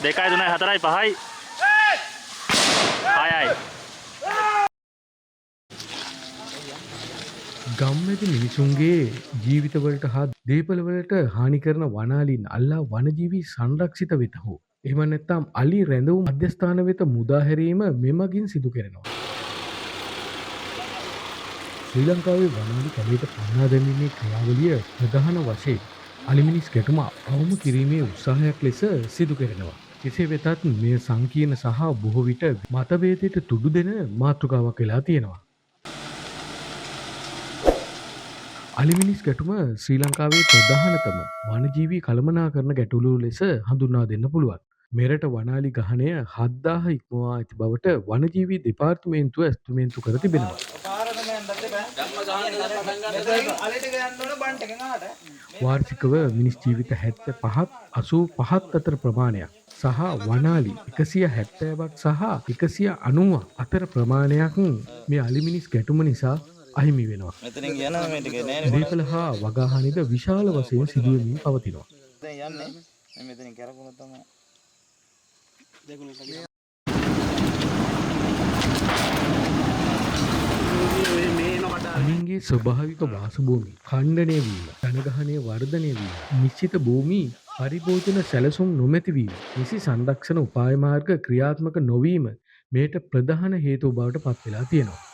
2යි 3යි 4යි 5යි 6යි. ගම්මැති මිනිසුන්ගේ ජීවිතවලට හා දේපළවලට හානි කරන වනාලින් අල්ලා වනජීවී සංරක්ෂිත වෙත හෝ එහෙම නැත්නම් අලි රැඳවුම් මධ්‍යස්ථාන වෙත මුදා හැරීම මෙමගින් සිදු කරනවා. ශ්‍රී ලංකාවේ වනාලි කැලේට පන්නා දැමීමේ ක්‍රියාවලිය ප්‍රධාන වශයෙන් අලිමිනිස් ගැටුම අවම කිරීමේ උත්සාහයක් ලෙස සිදු කරනවා. කෙසේ වෙතත් මේ සංකීර්ණ සහ බොහෝ විට මතභේදයට තුඩු දෙන මාතෘකාවක් වෙලා තියෙනවා. අලිමිනිස් ගැටුම ශ්‍රී ලංකාවේ ප්‍රධානතම වනජීවී කළමනාකරණ ගැටලුව ලෙස හඳුන්වා දෙන්න පුළුවන්. මෙරට වනාලි ගහනය 7000 ඉක්මවා ඇති බවට වනජීවී දෙපාර්තමේන්තුව ඇස්තමේන්තු කර තිබෙනවා. වාර්ෂිකව මිනිස් ජීවිත 75ත් 85ත් අතර ප්‍රමාණයක් සහ වනාලි 170ක් සහ 190ක් අතර ප්‍රමාණයක් මේ අලිමිනිස් ගැටුම නිසා අහිමි වෙනවා. මෙතනින් යනවා මේ ටික නෑනේ. දේපල හා වගාහනිද විශාල වශයෙන් සිදුවෙමින් පවතිනවා. දැන් යන්නේ මෙතනින් කරකුණා තමයි. අලින්ගේ ස්වභාවික වාසභූමි ඛණ්ඩනය වීම, ජනගහනය වර්ධනය වීම, නිශ්චිත භූමි පරිභෝජන සැලසුම් නොමැති වීම, නිසි සංරක්ෂණ උපාය මාර්ග ක්‍රියාත්මක නොවීම මේට ප්‍රධාන හේතු බවට පත් වෙලා තියෙනවා.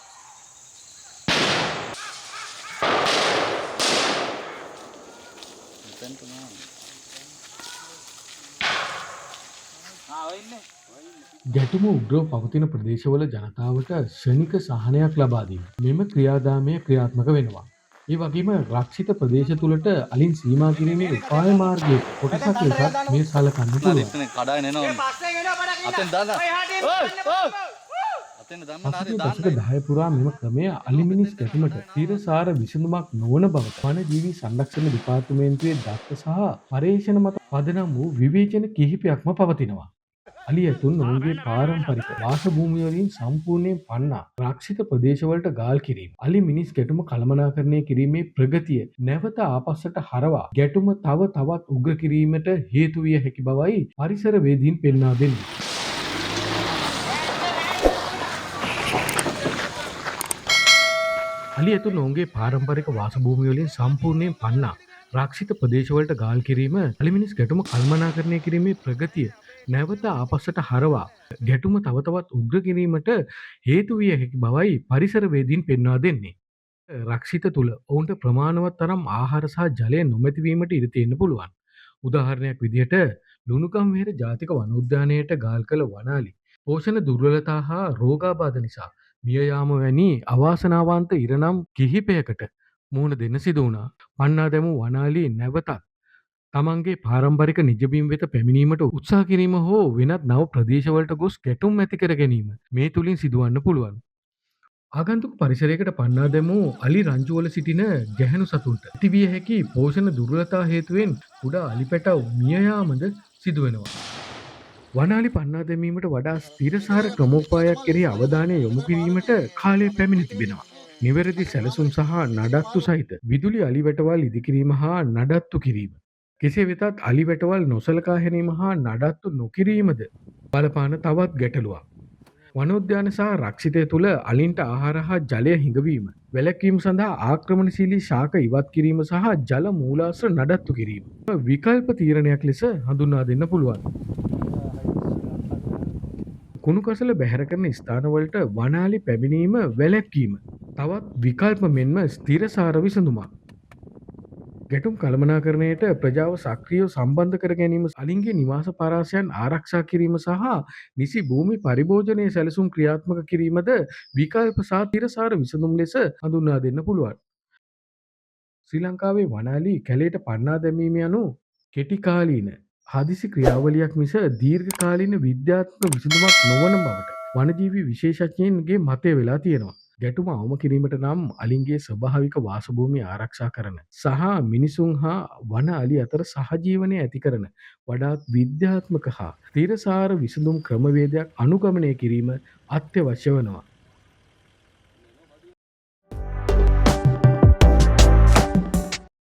ගැටුම උග්‍රව පවතින ප්‍රදේශවල ජනතාවට ශනික සහනයක් ලබා දීම මෙම ක්‍රියාදාමය ක්‍රියාත්මක වෙනවා. ඒ වගේම රක්ෂිත ප්‍රදේශ තුළට අලින් සීමා කිරීමේ උපාය මාර්ගයේ කොටසක් ලෙසත් මේ සලකන්න පුළුවන්. එතන කඩාගෙන එනවා. අතෙන් දාලා. අතෙන් දැම්මම හරි දාන්න. දශක 10 පුරා මෙම ක්‍රමය අලිමිනිස් ගැටුමට තීරසාර විසඳුමක් නොවන බවට වනජීවී සංරක්ෂණ දෙපාර්තමේන්තුවේ දත්ත සහ පර්යේෂණ මත පදනම් වූ විවේචන කිහිපයක්ම පවතිනවා. අලි ඇතුන් ඔවුන්ගේ පාරම්පරික වාසභූමිය වලින් සම්පූර්ණයෙන් පන්නා රක්ෂිත ප්‍රදේශවලට ගාල් කිරීම අලි මිනිස් ගැටුම කළමනාකරණය කිරීමේ ප්‍රගතිය නැවත ආපස්සට හරවා ගැටුම තව තවත් උග්‍ර කිරීමට හේතු විය හැකි බවයි පරිසරවේදීන් පෙන්වා දෙන්නේ. අලි ඇතුන් ඔවුන්ගේ පාරම්පරික වාසභූමිය වලින් සම්පූර්ණයෙන් පන්නා රක්ෂිත ප්‍රදේශවලට ගාල් කිරීම අලි මිනිස් ගැටුම කළමනාකරණය කිරීමේ ප්‍රගතිය නැවත ආපස්සට හරවා ගැටුම තව තවත් උග්‍ර කිරීමට හේතු විය හැකි බවයි පරිසරවේදීන් පෙන්වා දෙන්නේ. රක්ෂිත තුල ඔවුන්ට ප්‍රමාණවත් තරම් ආහාර සහ ජලය නොමැති වීමට ඉඩ තියෙන්න පුළුවන්. උදාහරණයක් විදිහට ලුණුගම් වෙහෙර ජාතික වනෝද්‍යානයට ගාල් කළ වනාලි පෝෂණ දුර්වලතා හා රෝගාබාධ නිසා මිය යාම වැනි අවාසනාවන්ත ඉරණම් කිහිපයකට මුහුණ දෙන්න සිදු වුණා. පන්නා දැමූ වනාලි නැවතත් තමන්ගේ පාරම්පරික නිජබිම් වෙත පැමිණීමට උත්සාහ කිරීම හෝ වෙනත් නව ප්‍රදේශවලට ගොස් ගැටුම් ඇති කර ගැනීම මේ තුලින් සිදුවන්න පුළුවන්. ආගන්තුක පරිසරයකට පන්නා දැමූ අලි රංචුවල සිටින ගැහැණු සතුන්ට ඇතිවිය හැකි පෝෂණ දුර්වලතා හේතුවෙන් කුඩා අලි පැටව් මිය යාමද සිදු වෙනවා. වනාලි පන්නා දැමීමට වඩා ස්ථිරසාර ක්‍රමෝපායක් කෙරෙහි අවධානය යොමු කිරීමට කාලය පැමිණ තිබෙනවා. නිවැරදි සැලසුම් සහ නඩත්තු සහිත විදුලි අලි වැටවල් ඉදිකිරීම හා නඩත්තු කිරීම කෙසේ වෙතත් අලි වැටවල් නොසලකා හැරීම හා නඩත්තු නොකිරීමද බලපාන තවත් ගැටලුවක්. වනෝද්‍යාන සහ රක්ෂිතය තුළ අලින්ට ආහාර හා ජලය හිඟවීම, වැළැක්වීම සඳහා ආක්‍රමණශීලී ශාක ඉවත් කිරීම සහ ජල මූලාශ්‍ර නඩත්තු කිරීම විකල්ප තීරණයක් ලෙස හඳුන්වා දෙන්න පුළුවන්. කුණු කසල බැහැර කරන ස්ථානවලට වනාලි පැමිණීම වැළැක්වීම තවත් විකල්ප මෙන්ම ස්ථිරසාර විසඳුමක්. ගැටුම් කළමනාකරණයට ප්‍රජාව සක්‍රියව සම්බන්ධ කර ගැනීම, අලින්ගේ නිවාස පරාසයන් ආරක්ෂා කිරීම සහ නිසි භූමි පරිභෝජනයේ සැලසුම් ක්‍රියාත්මක කිරීමද විකල්ප සහ තිරසාර විසඳුම් ලෙස හඳුන්වා දෙන්න පුළුවන්. ශ්‍රී ලංකාවේ වනාලි කැලේට පන්නා දැමීම යනු කෙටිකාලීන හදිසි ක්‍රියාවලියක් මිස දීර්ඝකාලීන විද්‍යාත්මක විසඳුමක් නොවන බවට වනජීවී විශේෂඥයින්ගේ මතය වෙලා තියෙනවා. ගැටුම අවම කිරීමට නම් අලින්ගේ ස්වභාවික වාසභූමිය ආරක්ෂා කරන සහ මිනිසුන් හා වන අලි අතර සහජීවනය ඇති කරන වඩාත් විද්‍යාත්මක හා තිරසාර විසඳුම් ක්‍රමවේදයක් අනුගමනය කිරීම අත්‍යවශ්‍ය වෙනවා.